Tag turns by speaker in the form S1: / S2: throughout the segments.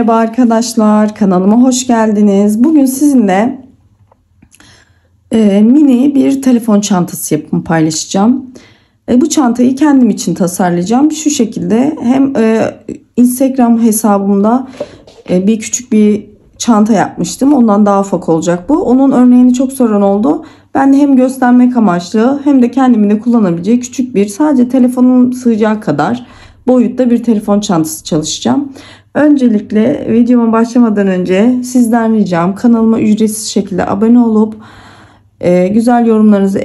S1: Merhaba arkadaşlar, kanalıma hoş geldiniz. Bugün sizinle mini bir telefon çantası yapımı paylaşacağım. Bu çantayı kendim için tasarlayacağım. Şu şekilde hem Instagram hesabımda küçük bir çanta yapmıştım. Ondan daha ufak olacak bu. Onun örneğini çok soran oldu. Ben de hem göstermek amaçlı hem de kendimin de kullanabileceği küçük bir, sadece telefonum sığacağı kadar boyutta bir telefon çantası çalışacağım. Öncelikle videoma başlamadan önce sizden ricam kanalıma ücretsiz şekilde abone olup güzel yorumlarınızı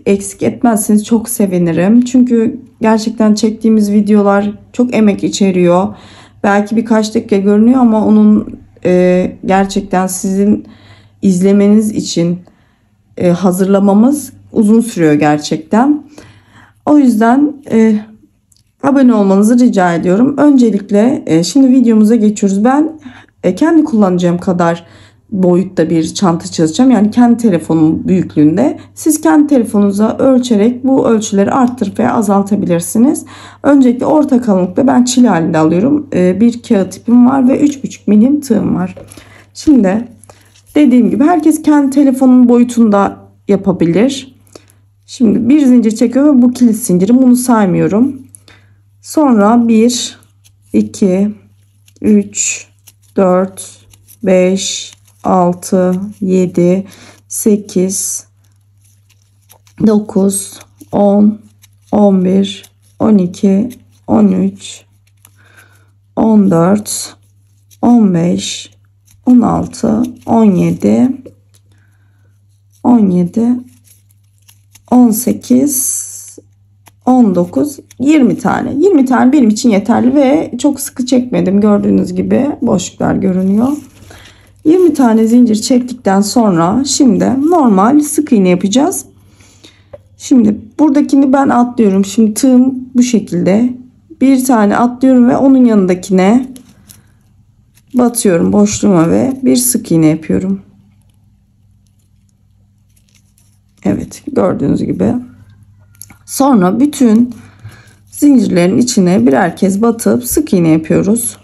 S1: eksik etmezseniz çok sevinirim. Çünkü gerçekten çektiğimiz videolar çok emek içeriyor. Belki birkaç dakika görünüyor ama onun gerçekten sizin izlemeniz için hazırlamamız uzun sürüyor gerçekten. O yüzden abone olmanızı rica ediyorum. Öncelikle şimdi videomuza geçiyoruz. Ben kendi kullanacağım kadar boyutta bir çanta çalışacağım. Yani kendi telefonum büyüklüğünde. Siz kendi telefonunuza ölçerek bu ölçüleri arttırıp veya azaltabilirsiniz. Öncelikle orta kalınlıkta ben çil halinde alıyorum. Bir kağıt ipim var ve 3,5 milim tığım var. Şimdi dediğim gibi herkes kendi telefonun boyutunda yapabilir. Şimdi bir zincir çekiyorum ve bu kilit zincirim, bunu saymıyorum. Sonra 1, 2, 3, 4, 5, 6, 7, 8, 9, 10, 11, 12, 13, 14, 15, 16, 17, 18, 19, 20 tane. 20 tane benim için yeterli ve çok sıkı çekmedim. Gördüğünüz gibi boşluklar görünüyor. 20 tane zincir çektikten sonra şimdi normal sık iğne yapacağız. Şimdi buradakini ben atlıyorum. Şimdi tığım bu şekilde. Bir tane atlıyorum ve onun yanındakine batıyorum boşluğuma ve bir sık iğne yapıyorum. Evet, gördüğünüz gibi. Sonra bütün zincirlerin içine birer kez batıp sık iğne yapıyoruz.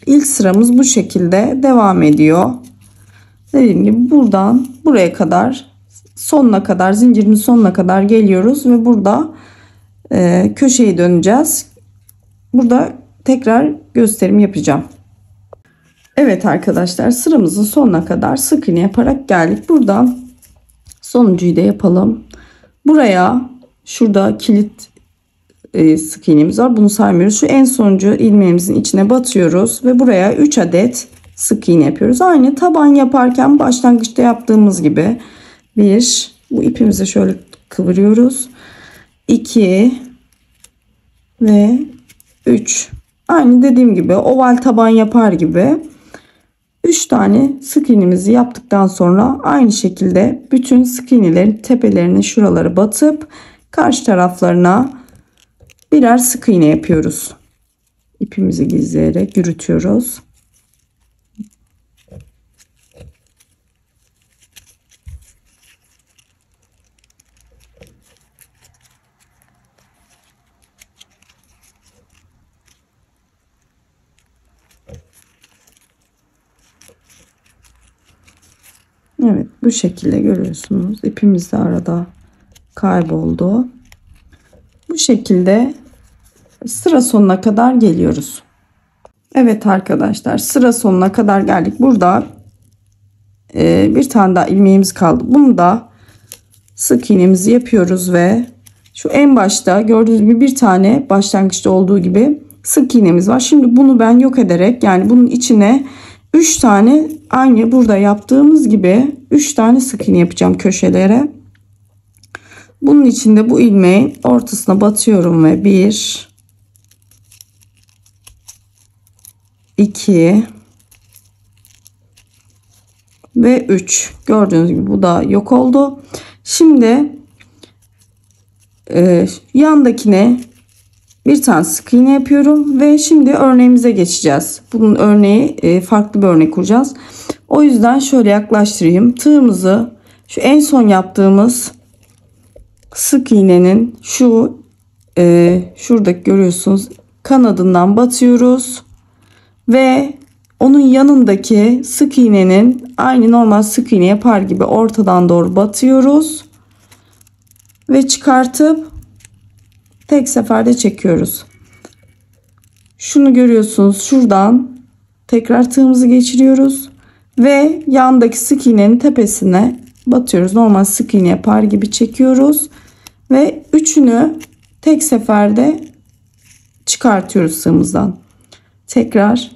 S1: İlk sıramız bu şekilde devam ediyor. Dediğim gibi buradan buraya kadar, sonuna kadar, zincirin sonuna kadar geliyoruz ve burada köşeyi döneceğiz. Burada tekrar gösterim yapacağım. Evet arkadaşlar, sıramızın sonuna kadar sık iğne yaparak geldik. Buradan sonuncuyu da yapalım. Buraya, şurada kilit sık iğnemiz var. Bunu saymıyoruz. Şu en sonuncu ilmeğimizin içine batıyoruz ve buraya 3 adet sık iğne yapıyoruz. Aynı taban yaparken başlangıçta yaptığımız gibi. 1, bu ipimizi şöyle kıvırıyoruz. 2 ve 3. Aynı dediğim gibi oval taban yapar gibi 3 tane sık iğnemizi yaptıktan sonra aynı şekilde bütün sık iğnelerin tepelerine, şuraları batıp karşı taraflarına birer sık iğne yapıyoruz. İpimizi gizleyerek yürütüyoruz. Evet, bu şekilde görüyorsunuz. İpimiz de arada kayboldu. Bu şekilde sıra sonuna kadar geliyoruz. Evet arkadaşlar, sıra sonuna kadar geldik. Burada bir tane daha ilmeğimiz kaldı. Bunu da sık iğnemizi yapıyoruz ve şu en başta gördüğünüz gibi bir tane başlangıçta olduğu gibi sık iğnemiz var. Şimdi bunu ben yok ederek, yani bunun içine 3 tane aynı burada yaptığımız gibi 3 tane sık iğne yapacağım köşelere. Bunun içinde bu ilmeğin ortasına batıyorum ve 1, 2 ve 3. Gördüğünüz gibi bu da yok oldu. Şimdi yandakine bir tane sık iğne yapıyorum ve şimdi örneğimize geçeceğiz. Bunun örneği farklı bir örnek kuracağız. O yüzden şöyle yaklaştırayım. Tığımızı şu en son yaptığımız sık iğnenin şu şurada görüyorsunuz kanadından batıyoruz ve onun yanındaki sık iğnenin aynı normal sık iğne yapar gibi ortadan doğru batıyoruz ve çıkartıp tek seferde çekiyoruz. Şunu görüyorsunuz, şuradan tekrar tığımızı geçiriyoruz ve yandaki sık iğnenin tepesine batıyoruz. Normal sık iğne yapar gibi çekiyoruz ve üçünü tek seferde çıkartıyoruz tığımızdan. Tekrar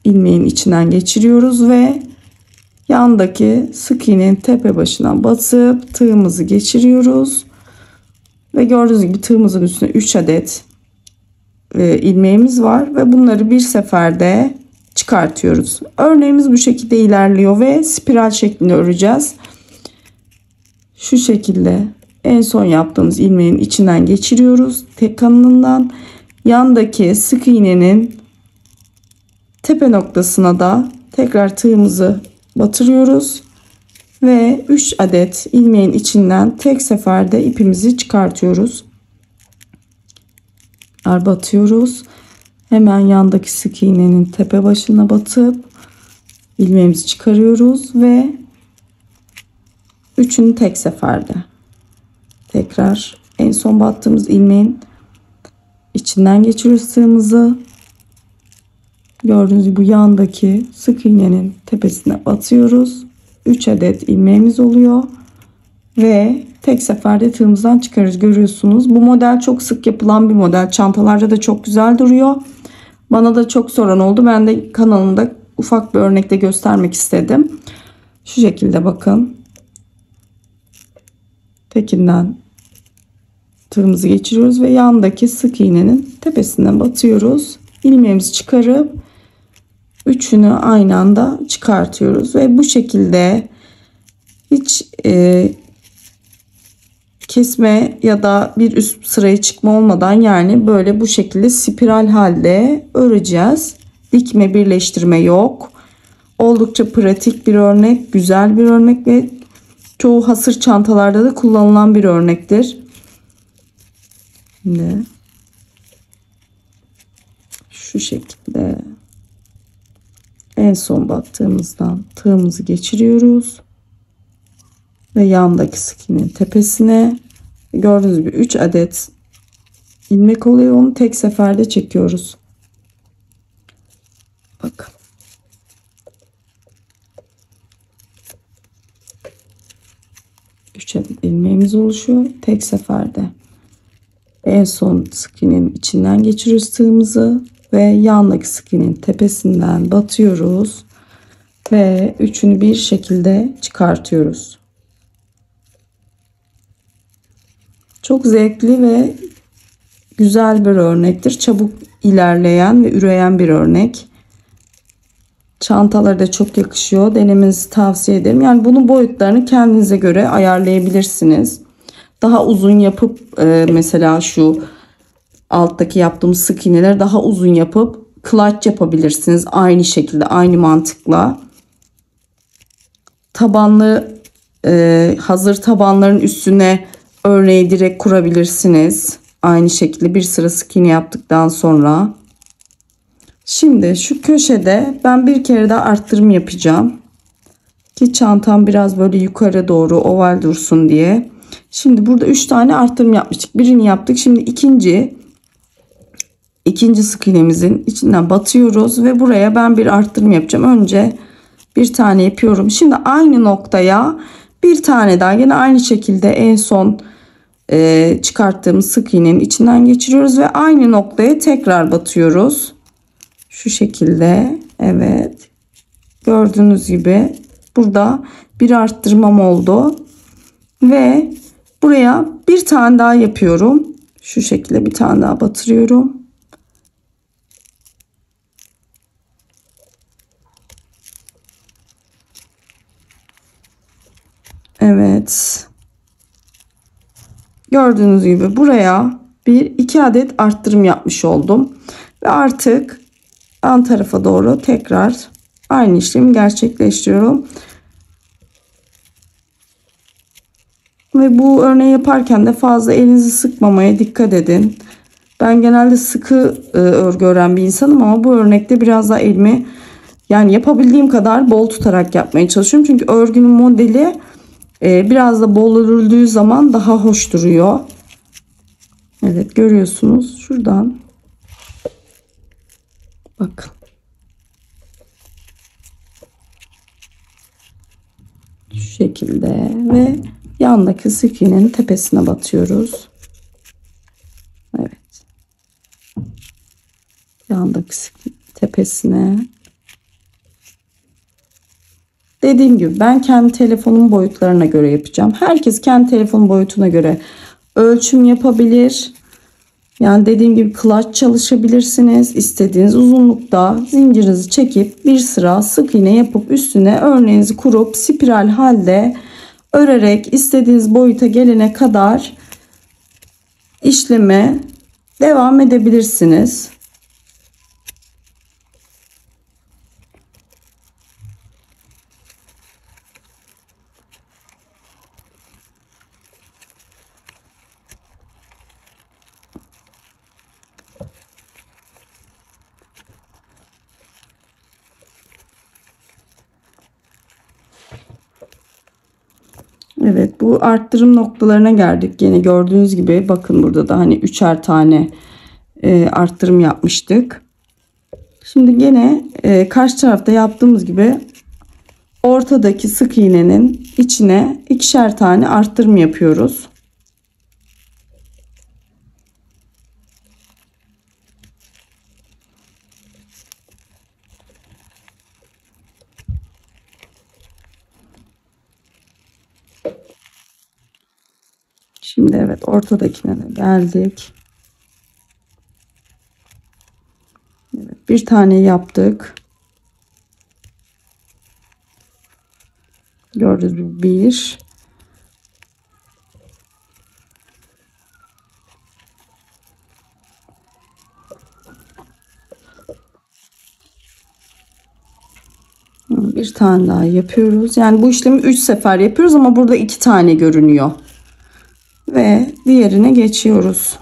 S1: ilmeğin içinden geçiriyoruz ve yandaki sık iğnenin tepe başına batıp tığımızı geçiriyoruz ve gördüğünüz gibi tığımızın üstüne 3 adet ilmeğimiz var ve bunları bir seferde çıkartıyoruz. Örneğimiz bu şekilde ilerliyor ve spiral şeklinde öreceğiz. Şu şekilde en son yaptığımız ilmeğin içinden geçiriyoruz tek kanından, yandaki sık iğnenin tepe noktasına da tekrar tığımızı batırıyoruz ve 3 adet ilmeğin içinden tek seferde ipimizi çıkartıyoruz. Batıyoruz. Hemen yandaki sık iğnenin tepe başına batıp ilmeğimizi çıkarıyoruz ve üçünü tek seferde tekrar en son battığımız ilmeğin içinden geçiriyoruz tığımızı. Gördüğünüz gibi bu yandaki sık iğnenin tepesine batıyoruz. 3 adet ilmeğimiz oluyor ve tek seferde tığımızdan çıkarız. Görüyorsunuz, bu model çok sık yapılan bir model. Çantalarda da çok güzel duruyor. Bana da çok soran oldu. Ben de kanalımda ufak bir örnekle göstermek istedim. Şu şekilde bakın. Tekinden tığımızı geçiriyoruz ve yandaki sık iğnenin tepesinden batıyoruz. İlmeğimizi çıkarıp üçünü aynı anda çıkartıyoruz ve bu şekilde hiç kesme ya da bir üst sıraya çıkma olmadan, yani böyle bu şekilde spiral halde öreceğiz. Dikme, birleştirme yok. Oldukça pratik bir örnek, güzel bir örnek ve çoğu hasır çantalarda da kullanılan bir örnektir. Şimdi şu şekilde en son battığımızdan tığımızı geçiriyoruz ve yandaki sık iğnenin tepesine, gördüğünüz gibi 3 adet ilmek oluyor, onu tek seferde çekiyoruz. Bakın. Üç adet ilmeğimiz oluşuyor tek seferde. En son sık iğnenin içinden geçiriyoruz tığımızı ve yandaki sık iğnenin tepesinden batıyoruz ve üçünü bir şekilde çıkartıyoruz. Çok zevkli ve güzel bir örnektir. Çabuk ilerleyen ve üreyen bir örnek. Çantalara da çok yakışıyor. Denemenizi tavsiye ederim. Yani bunun boyutlarını kendinize göre ayarlayabilirsiniz. Daha uzun yapıp mesela şu alttaki yaptığımız sık iğneleri daha uzun yapıp clutch yapabilirsiniz. Aynı şekilde, aynı mantıkla. Tabanlı hazır tabanların üstüne örneği direkt kurabilirsiniz. Aynı şekilde bir sıra sık iğne yaptıktan sonra. Şimdi şu köşede ben bir kere daha arttırım yapacağım ki çantam biraz böyle yukarı doğru oval dursun diye. Şimdi burada 3 tane arttırım yapmıştık. Birini yaptık. Şimdi ikinci sık iğnemizin içinden batıyoruz ve buraya ben bir arttırım yapacağım. Önce bir tane yapıyorum. Şimdi aynı noktaya bir tane daha yine aynı şekilde en son çıkarttığımız sık iğnenin içinden geçiriyoruz ve aynı noktaya tekrar batıyoruz. Şu şekilde, evet, gördüğünüz gibi burada bir arttırmam oldu ve buraya bir tane daha yapıyorum. Şu şekilde bir tane daha batırıyorum. Evet, gördüğünüz gibi buraya iki adet arttırım yapmış oldum ve artık yan tarafa doğru tekrar aynı işlemi gerçekleştiriyorum. Ve bu örneği yaparken de fazla elinizi sıkmamaya dikkat edin. Ben genelde sıkı örgü ören bir insanım ama bu örnekte biraz daha elimi, yani yapabildiğim kadar bol tutarak yapmaya çalışıyorum. Çünkü örgünün modeli biraz da bol örüldüğü zaman daha hoş duruyor. Evet, görüyorsunuz şuradan. Bakın. Şu şekilde ve yandaki sık iğnenin tepesine batıyoruz. Evet. Yandaki tepesine. Dediğim gibi ben kendi telefonun boyutlarına göre yapacağım. Herkes kendi telefon boyutuna göre ölçüm yapabilir. Yani dediğim gibi clutch çalışabilirsiniz. İstediğiniz uzunlukta zincirinizi çekip bir sıra sık iğne yapıp üstüne örneğinizi kurup spiral halde örerek istediğiniz boyuta gelene kadar işleme devam edebilirsiniz. Evet, bu arttırım noktalarına geldik. Yine gördüğünüz gibi bakın burada da hani üçer tane arttırım yapmıştık. Şimdi gene karşı tarafta yaptığımız gibi ortadaki sık iğnenin içine ikişer tane arttırım yapıyoruz. Şimdi evet, ortadakine de geldik. Evet, bir tane yaptık. Gördüğünüz gibi bir. Bir tane daha yapıyoruz. Yani bu işlemi 3 sefer yapıyoruz ama burada 2 tane görünüyor. Ve diğerine geçiyoruz.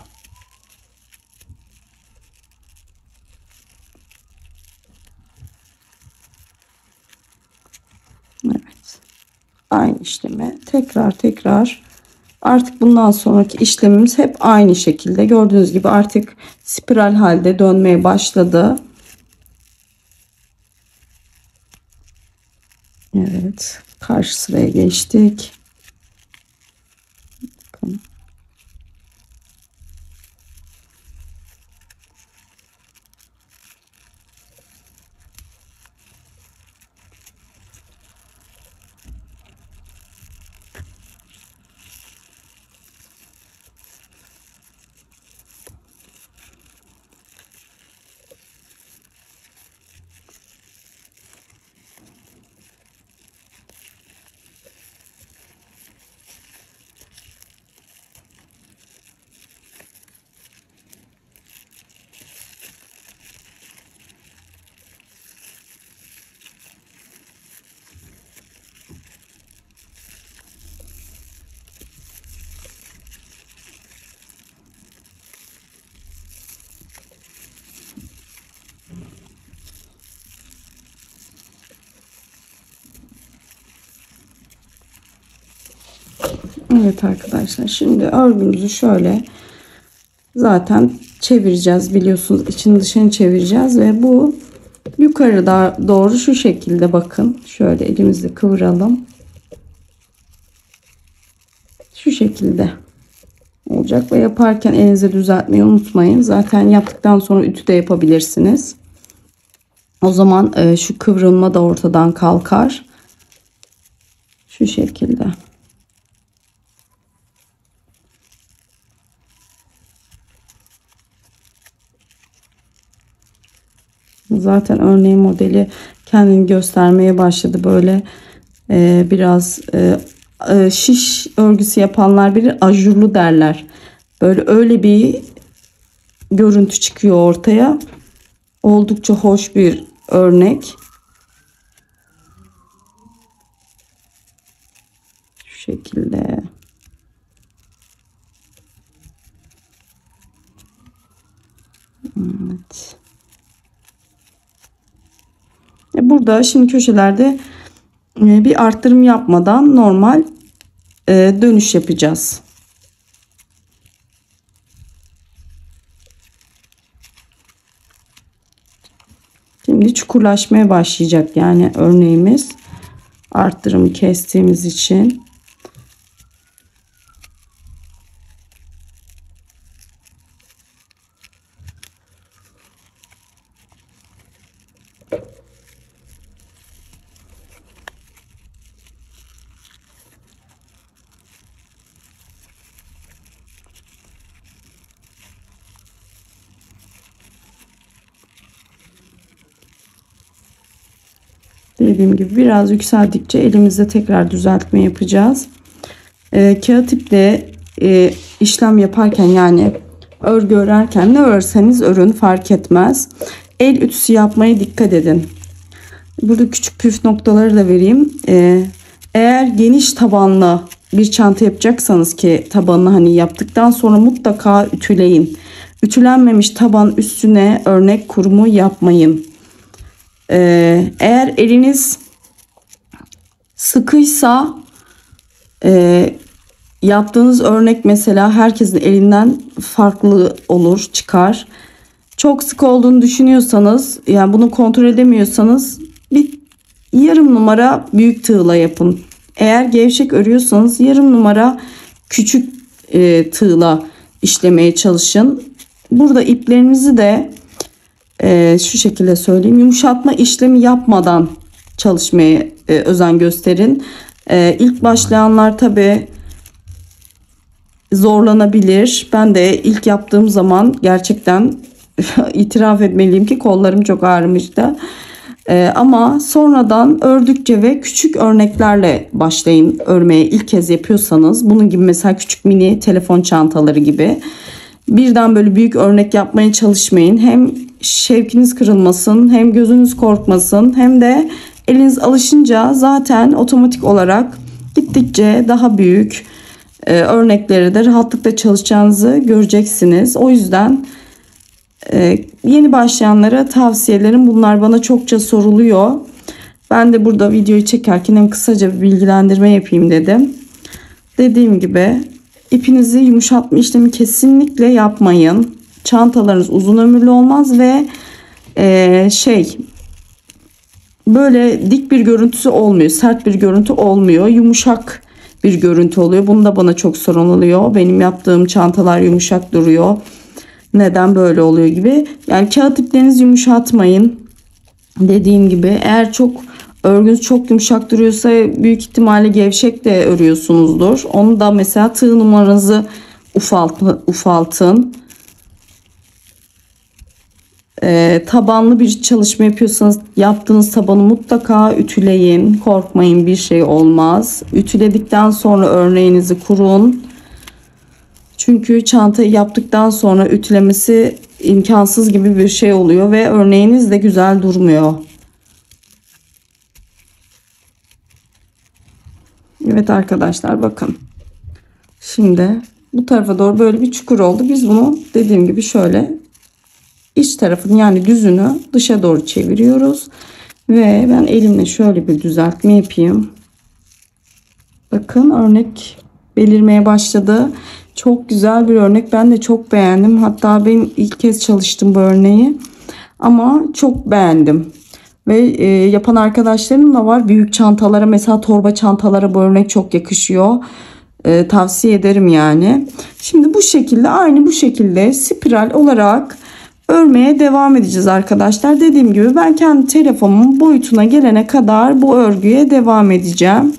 S1: Evet. Aynı işlemi tekrar artık bundan sonraki işlemimiz hep aynı şekilde. Gördüğünüz gibi artık spiral halde dönmeye başladı. Evet. Karşı sıraya geçtik. Bakın. Evet arkadaşlar, şimdi örgümüzü şöyle zaten çevireceğiz, biliyorsunuz için dışını çevireceğiz ve bu yukarıda doğru şu şekilde, bakın şöyle elimizle kıvıralım, şu şekilde olacak ve yaparken elinizi düzeltmeyi unutmayın. Zaten yaptıktan sonra ütü de yapabilirsiniz. O zaman şu kıvrılma da ortadan kalkar. Şu şekilde. Zaten örneğin modeli kendini göstermeye başladı. Böyle biraz şiş örgüsü yapanlar bilir, ajurlu derler. Böyle öyle bir görüntü çıkıyor ortaya. Oldukça hoş bir örnek. Şu şekilde. Evet. Burada şimdi köşelerde bir arttırım yapmadan normal dönüş yapacağız. Şimdi çukurlaşmaya başlayacak yani örneğimiz, arttırımı kestiğimiz için. Dediğim gibi biraz yükseldikçe elimizde tekrar düzeltme yapacağız. Kağıt iple işlem yaparken, yani örgü örerken, ne örseniz örün fark etmez. El ütüsü yapmaya dikkat edin. Burada küçük püf noktaları da vereyim. Eğer geniş tabanlı bir çanta yapacaksanız, ki tabanını hani yaptıktan sonra mutlaka ütüleyin. Ütülenmemiş taban üstüne örnek kurumu yapmayın. Eğer eliniz sıkıysa yaptığınız örnek mesela herkesin elinden farklı olur, çıkar. Çok sık olduğunu düşünüyorsanız, yani bunu kontrol edemiyorsanız, bir yarım numara büyük tığla yapın. Eğer gevşek örüyorsanız yarım numara küçük tığla işlemeye çalışın. Burada iplerinizi de şu şekilde söyleyeyim, yumuşatma işlemi yapmadan çalışmaya özen gösterin. İlk başlayanlar tabi zorlanabilir. Ben de ilk yaptığım zaman gerçekten itiraf etmeliyim ki kollarım çok ağrımıştı. Ama sonradan ördükçe ve küçük örneklerle başlayın örmeye, ilk kez yapıyorsanız. Bunun gibi mesela küçük mini telefon çantaları gibi. Birden böyle büyük örnek yapmaya çalışmayın. Hem şevkiniz kırılmasın, hem gözünüz korkmasın, hem de eliniz alışınca zaten otomatik olarak gittikçe daha büyük örnekleri de rahatlıkla çalışacağınızı göreceksiniz. O yüzden yeni başlayanlara tavsiyelerim bunlar, bana çokça soruluyor. Ben de burada videoyu çekerken hem kısaca bir bilgilendirme yapayım dedim. Dediğim gibi ipinizi yumuşatma işlemi kesinlikle yapmayın. Çantalarınız uzun ömürlü olmaz ve böyle dik bir görüntüsü olmuyor. Sert bir görüntü olmuyor. Yumuşak bir görüntü oluyor. Bunu da bana çok sorun oluyor. Benim yaptığım çantalar yumuşak duruyor. Neden böyle oluyor gibi. Yani kağıt iplerinizi yumuşatmayın. Dediğim gibi eğer örgünüz çok yumuşak duruyorsa büyük ihtimalle gevşek de örüyorsunuzdur. Onu da mesela tığ numaranızı ufaltın. Tabanlı bir çalışma yapıyorsanız yaptığınız tabanı mutlaka ütüleyin. Korkmayın, bir şey olmaz. Ütüledikten sonra örneğinizi kurun. Çünkü çantayı yaptıktan sonra ütülemesi imkansız gibi bir şey oluyor ve örneğiniz de güzel durmuyor. Evet arkadaşlar, bakın. Şimdi bu tarafa doğru böyle bir çukur oldu. Biz bunu dediğim gibi şöyle iç tarafını, yani düzünü dışa doğru çeviriyoruz. Ve ben elimle şöyle bir düzeltme yapayım. Bakın örnek belirmeye başladı. Çok güzel bir örnek. Ben de çok beğendim. Hatta ben ilk kez çalıştım bu örneği. Ama çok beğendim. Ve yapan arkadaşlarım da var. Büyük çantalara, mesela torba çantalara bu örnek çok yakışıyor. Tavsiye ederim yani. Şimdi bu şekilde, aynı bu şekilde spiral olarak örmeye devam edeceğiz arkadaşlar. Dediğim gibi ben kendi telefonumun boyutuna gelene kadar bu örgüye devam edeceğim.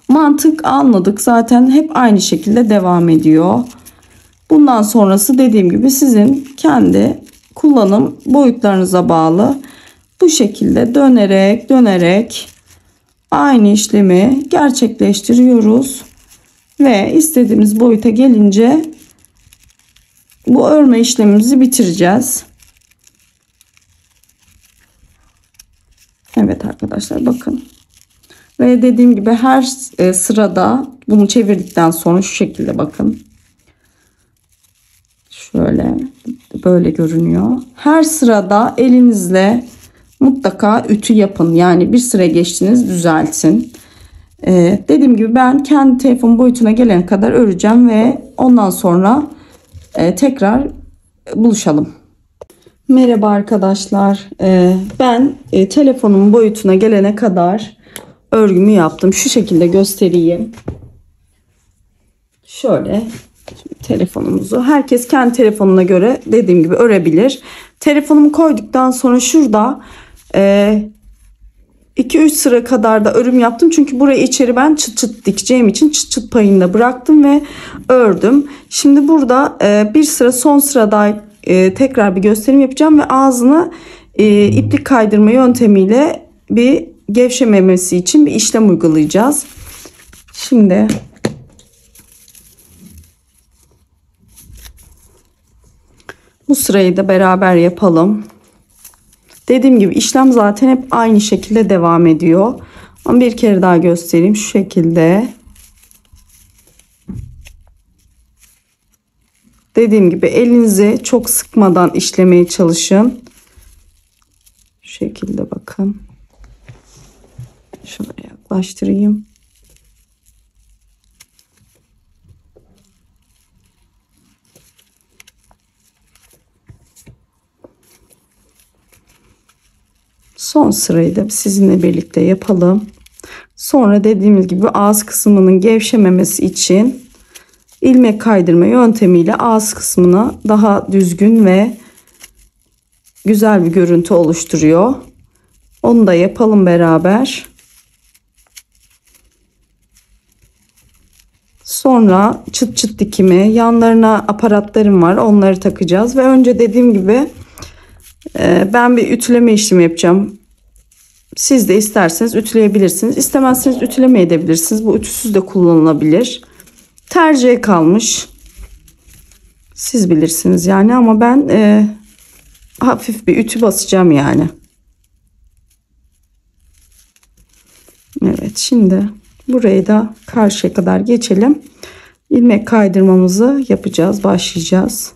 S1: Mantık anladık. Zaten hep aynı şekilde devam ediyor. Bundan sonrası dediğim gibi sizin kendi kullanım boyutlarınıza bağlı. Bu şekilde dönerek aynı işlemi gerçekleştiriyoruz. Ve istediğimiz boyuta gelince bu örme işlemimizi bitireceğiz. Evet arkadaşlar, bakın. Ve dediğim gibi her sırada bunu çevirdikten sonra şu şekilde bakın. Şöyle böyle görünüyor. Her sırada elinizle mutlaka ütü yapın. Yani bir sıra geçtiniz, düzeltin. Dediğim gibi ben kendi telefon boyutuna gelene kadar öreceğim ve ondan sonra tekrar buluşalım. Merhaba arkadaşlar. Ben telefonumun boyutuna gelene kadar örgümü yaptım. Şu şekilde göstereyim. Şöyle telefonumuzu herkes kendi telefonuna göre dediğim gibi örebilir. Telefonumu koyduktan sonra şurada 2-3 sıra kadar da örüm yaptım. Çünkü burayı içeri ben çıt çıt dikeceğim için çıt çıt payında bıraktım ve ördüm. Şimdi burada bir sıra son sırada tekrar bir gösterim yapacağım ve ağzını iplik kaydırma yöntemiyle bir gevşememesi için bir işlem uygulayacağız. Şimdi bu sırayı da beraber yapalım. Dediğim gibi işlem zaten hep aynı şekilde devam ediyor. Ama bir kere daha göstereyim. Şu şekilde. Dediğim gibi elinizi çok sıkmadan işlemeye çalışın. Şu şekilde bakın. Şöyle yaklaştırayım. Son sırayı da sizinle birlikte yapalım. Sonra dediğimiz gibi ağız kısmının gevşememesi için ilmek kaydırma yöntemiyle ağız kısmına daha düzgün ve güzel bir görüntü oluşturuyor. Onu da yapalım beraber. Sonra çıt çıt dikimi, yanlarına aparatlarım var. Onları takacağız ve önce dediğim gibi ben bir ütüleme işlemi yapacağım. Siz de isterseniz ütüleyebilirsiniz. İstemezseniz ütülemeyebilirsiniz. Bu ütüsüz de kullanılabilir. Tercihe kalmış. Siz bilirsiniz yani, ama ben hafif bir ütü basacağım yani. Evet, şimdi burayı da karşıya kadar geçelim. İlmek kaydırmamızı yapacağız, başlayacağız.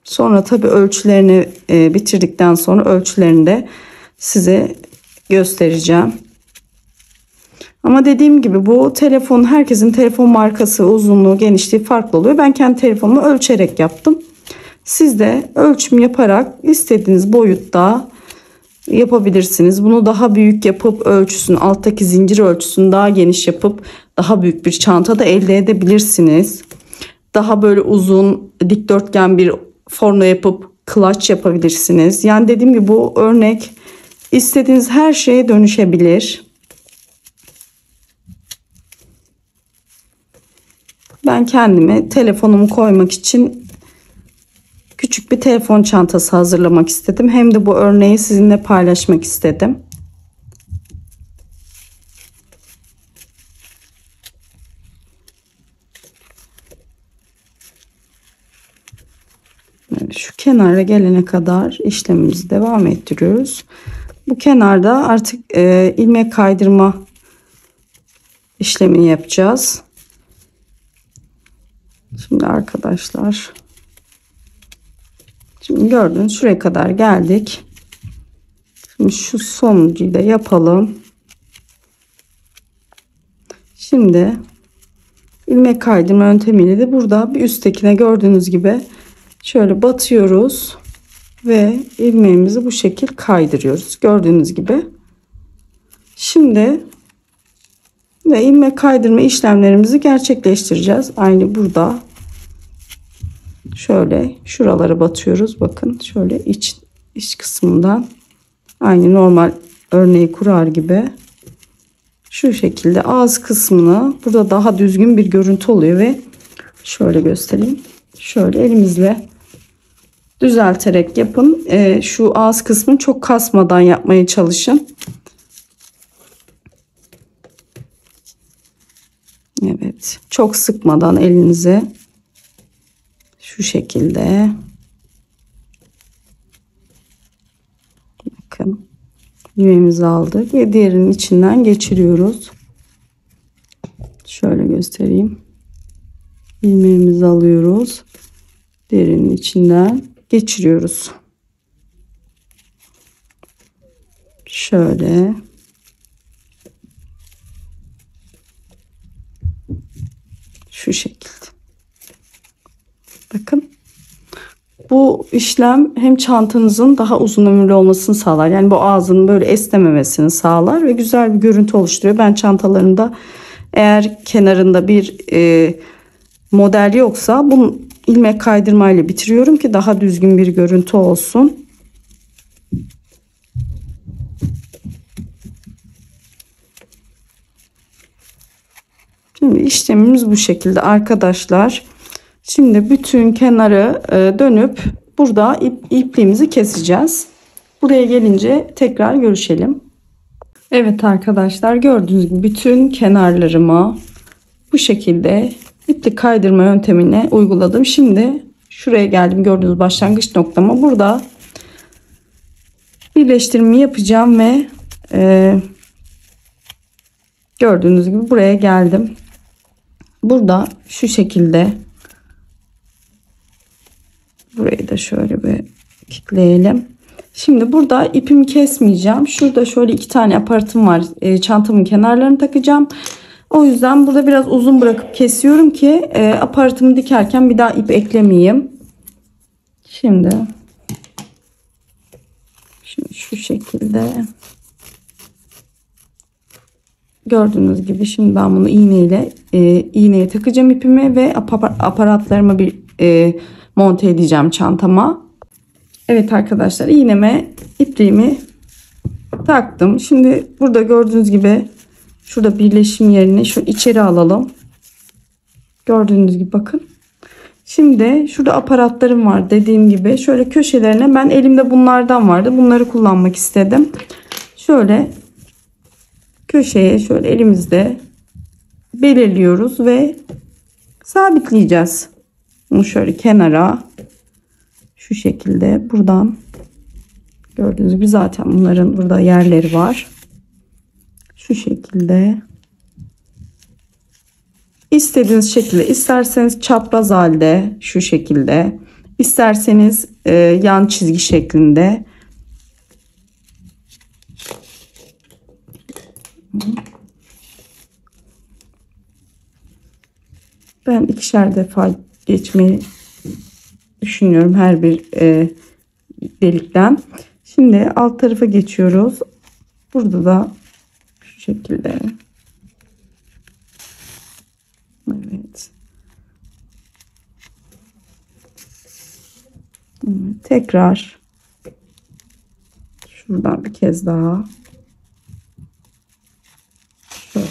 S1: Sonra tabii ölçülerini bitirdikten sonra ölçülerini de size göstereceğim. Ama dediğim gibi bu telefon, herkesin telefon markası, uzunluğu, genişliği farklı oluyor. Ben kendi telefonumu ölçerek yaptım. Siz de ölçüm yaparak istediğiniz boyutta yapabilirsiniz. Bunu daha büyük yapıp ölçüsünü, alttaki zincir ölçüsünü daha geniş yapıp daha büyük bir çanta da elde edebilirsiniz. Daha böyle uzun dikdörtgen bir forma yapıp clutch yapabilirsiniz. Yani dediğim gibi bu örnek istediğiniz her şeye dönüşebilir. Ben kendime telefonumu koymak için küçük bir telefon çantası hazırlamak istedim. Hem de bu örneği sizinle paylaşmak istedim. Şu kenara gelene kadar işlemimizi devam ettiriyoruz. Bu kenarda artık ilmek kaydırma işlemini yapacağız. Şimdi arkadaşlar, şimdi gördünüz, şuraya kadar geldik. Şimdi şu sonuncuyu da yapalım. Şimdi ilmek kaydırma yöntemiyle de burada bir üsttekine gördüğünüz gibi şöyle batıyoruz ve ilmeğimizi bu şekil kaydırıyoruz. Gördüğünüz gibi. Şimdi ve ilmek kaydırma işlemlerimizi gerçekleştireceğiz. Aynı burada. Şöyle şuralara batıyoruz. Bakın şöyle iç kısmından aynı normal örneği kurar gibi şu şekilde ağız kısmını, burada daha düzgün bir görüntü oluyor ve şöyle göstereyim. Şöyle elimizle düzelterek yapın. Şu ağız kısmını çok kasmadan yapmaya çalışın. Evet, çok sıkmadan elinize şu şekilde. Bakın, ilmeğimizi aldık ve diğerinin içinden geçiriyoruz. Şöyle göstereyim. İlmeğimizi alıyoruz. Derinin içinden geçiriyoruz. Şöyle. Şu şekilde. Bakın. Bu işlem hem çantanızın daha uzun ömürlü olmasını sağlar. Yani bu ağzının böyle esnememesini sağlar ve güzel bir görüntü oluşturuyor. Ben çantalarımda eğer kenarında bir model yoksa bunu ilmek kaydırmayla bitiriyorum ki daha düzgün bir görüntü olsun. Şimdi işlemimiz bu şekilde arkadaşlar. Şimdi bütün kenarı dönüp burada ipliğimizi keseceğiz. Buraya gelince tekrar görüşelim. Evet arkadaşlar, gördüğünüz gibi bütün kenarlarıma bu şekilde iplik kaydırma yöntemine uyguladım. Şimdi şuraya geldim, gördüğünüz başlangıç noktama. Burada birleştirme yapacağım ve gördüğünüz gibi buraya geldim. Burada şu şekilde, burayı da şöyle bir kilitleyelim. Şimdi burada ipimi kesmeyeceğim. Şurada şöyle 2 tane aparatım var. Çantamın kenarlarını takacağım. O yüzden burada biraz uzun bırakıp kesiyorum ki aparatımı dikerken bir daha ip eklemeyeyim. Şimdi şu şekilde gördüğünüz gibi şimdi ben bunu iğneye takacağım ipimi ve aparatlarımı bir monte edeceğim çantama. Evet arkadaşlar, iğneme ipliğimi taktım. Şimdi burada gördüğünüz gibi şurada birleşim yerini şu içeri alalım. Gördüğünüz gibi bakın. Şimdi şurada aparatlarım var dediğim gibi. Şöyle köşelerine, ben elimde bunlardan vardı. Bunları kullanmak istedim. Şöyle köşeye şöyle elimizde belirliyoruz ve sabitleyeceğiz. Bunu şöyle kenara şu şekilde buradan gördüğünüz gibi zaten bunların burada yerleri var. Şu şekilde istediğiniz şekilde, isterseniz çapraz halde şu şekilde, isterseniz yan çizgi şeklinde. Ben 2'şer defa geçmeyi düşünüyorum her bir delikten. Şimdi alt tarafa geçiyoruz. Burada da şu şekilde. Evet. Tekrar şuradan bir kez daha şöyle.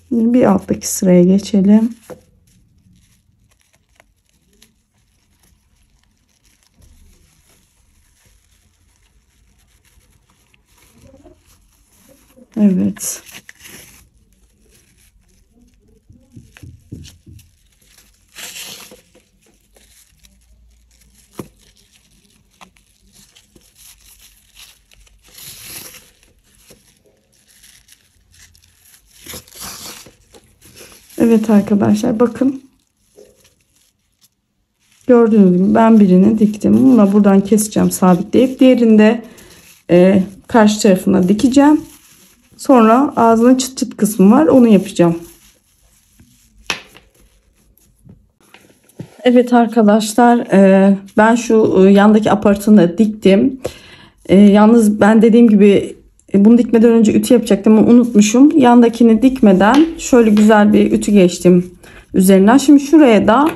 S1: Şimdi bir alttaki sıraya geçelim. Evet. Evet arkadaşlar, bakın. Gördüğünüz gibi ben birini diktim. Bunu buradan keseceğim, sabitleyip diğerinde karşı tarafına dikeceğim. Sonra ağzının çıt çıt kısmı var, onu yapacağım. Evet arkadaşlar, ben şu yandaki aparatını diktim. Yalnız ben dediğim gibi bunu dikmeden önce ütü yapacaktım ama unutmuşum. Yandakini dikmeden şöyle güzel bir ütü geçtim üzerinden. Şimdi şuraya da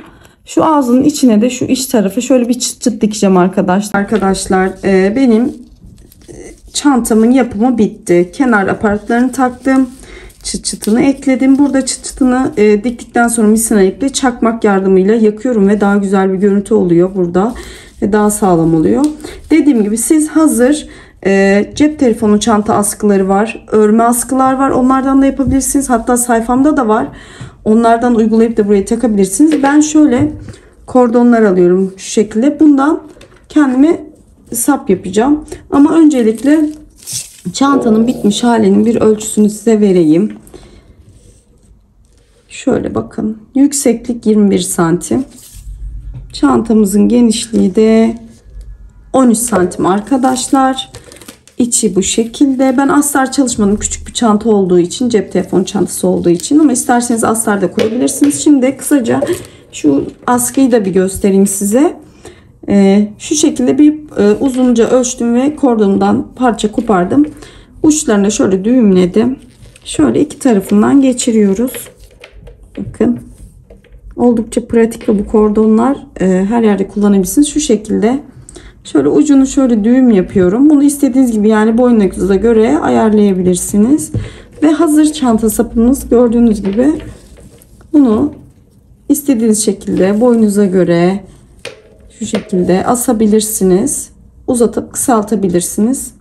S1: şu ağzının içine de şu iç tarafı şöyle bir çıt çıt dikeceğim arkadaşlar. Arkadaşlar benim çantamın yapımı bitti. Kenar aparatlarını taktım. Çıt çıtını ekledim. Burada çıt çıtını diktikten sonra misina iple çakmak yardımıyla yakıyorum ve daha güzel bir görüntü oluyor burada. Ve daha sağlam oluyor. Dediğim gibi siz hazır cep telefonu çanta askıları var. Örme askılar var. Onlardan da yapabilirsiniz. Hatta sayfamda da var. Onlardan uygulayıp da buraya takabilirsiniz. Ben şöyle kordonlar alıyorum şu şekilde. Bundan kendime sap yapacağım. Ama öncelikle çantanın bitmiş halinin bir ölçüsünü size vereyim. Şöyle bakın. Yükseklik 21 santim. Çantamızın genişliği de 13 santim arkadaşlar. İçi bu şekilde. Ben astar çalışmadım. Küçük bir çanta olduğu için, cep telefonu çantası olduğu için, ama isterseniz astar da koyabilirsiniz. Şimdi kısaca şu askıyı da bir göstereyim size. Şu şekilde bir uzunca ölçtüm ve kordondan parça kopardım. Uçlarını şöyle düğümledim. Şöyle iki tarafından geçiriyoruz. Bakın. Oldukça pratik ve bu kordonlar her yerde kullanabilirsiniz. Şu şekilde şöyle ucunu şöyle düğüm yapıyorum. Bunu istediğiniz gibi, yani boyunuza göre ayarlayabilirsiniz. Ve hazır çanta sapımız gördüğünüz gibi. Bunu istediğiniz şekilde boyunuza göre şu şekilde asabilirsiniz. Uzatıp kısaltabilirsiniz.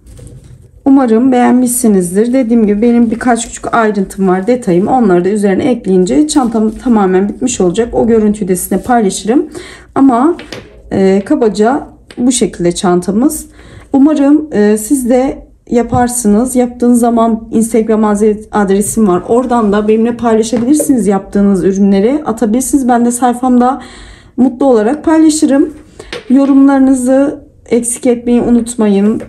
S1: Umarım beğenmişsinizdir. Dediğim gibi benim birkaç küçük ayrıntım var, detayım. Onları da üzerine ekleyince çantam tamamen bitmiş olacak. O görüntüyü de sizinle paylaşırım. Ama kabaca bu şekilde çantamız. Umarım siz de yaparsınız. Yaptığınız zaman Instagram adresim var. Oradan da benimle paylaşabilirsiniz, yaptığınız ürünleri atabilirsiniz. Ben de sayfamda mutlu olarak paylaşırım. Yorumlarınızı eksik etmeyi unutmayın.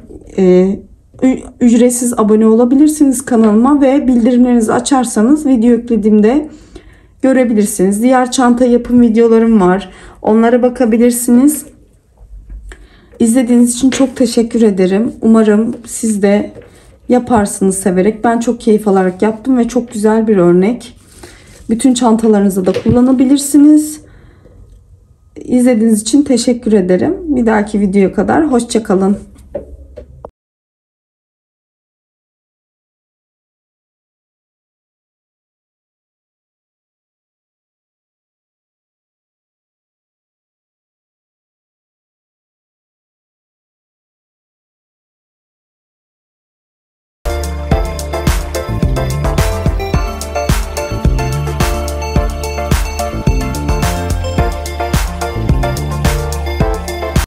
S1: Ücretsiz abone olabilirsiniz kanalıma ve bildirimlerinizi açarsanız video yüklediğimde görebilirsiniz. Diğer çanta yapım videolarım var. Onlara bakabilirsiniz. İzlediğiniz için çok teşekkür ederim. Umarım siz de yaparsınız severek. Ben çok keyif alarak yaptım ve çok güzel bir örnek. Bütün çantalarınızda da kullanabilirsiniz. İzlediğiniz için teşekkür ederim. Bir dahaki videoya kadar hoşça kalın.